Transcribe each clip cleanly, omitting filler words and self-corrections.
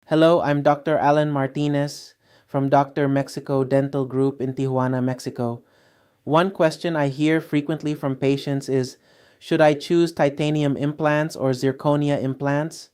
Hello, I'm Dr. Alan Martinez from Dr. Mexico Dental Group in Tijuana, Mexico. One question I hear frequently from patients is, should I choose titanium implants or zirconia implants?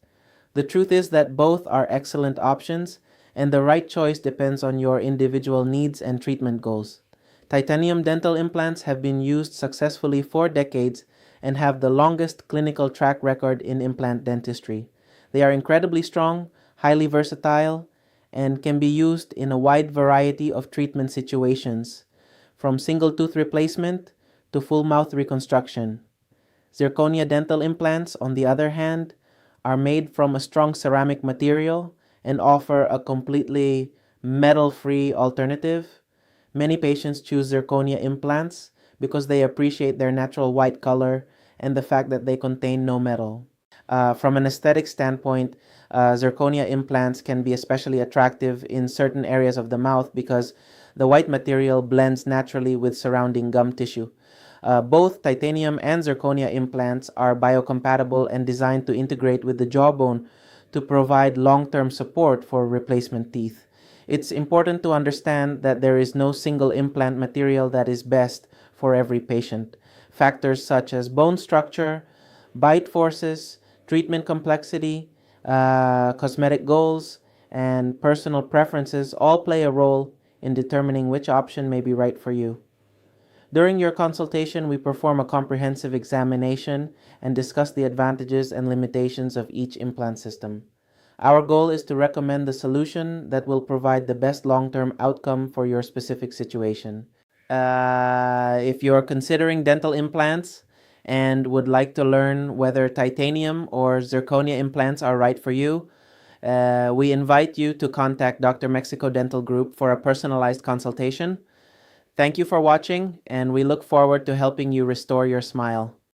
The truth is that both are excellent options, and the right choice depends on your individual needs and treatment goals. Titanium dental implants have been used successfully for decades and have the longest clinical track record in implant dentistry. They are incredibly strong, highly versatile, and can be used in a wide variety of treatment situations, from single tooth replacement to full mouth reconstruction. Zirconia dental implants, on the other hand, are made from a strong ceramic material and offer a completely metal-free alternative. Many patients choose zirconia implants because they appreciate their natural white color and the fact that they contain no metal. From an aesthetic standpoint, zirconia implants can be especially attractive in certain areas of the mouth because the white material blends naturally with surrounding gum tissue. Both titanium and zirconia implants are biocompatible and designed to integrate with the jawbone to provide long-term support for replacement teeth. It's important to understand that there is no single implant material that is best for every patient. Factors such as bone structure, bite forces, treatment complexity, cosmetic goals, and personal preferences all play a role in determining which option may be right for you. During your consultation, we perform a comprehensive examination and discuss the advantages and limitations of each implant system. Our goal is to recommend the solution that will provide the best long-term outcome for your specific situation. If you're considering dental implants and would like to learn whether titanium or zirconia implants are right for you, we invite you to contact Dr. Mexico Dental Group for a personalized consultation. Thank you for watching, and we look forward to helping you restore your smile.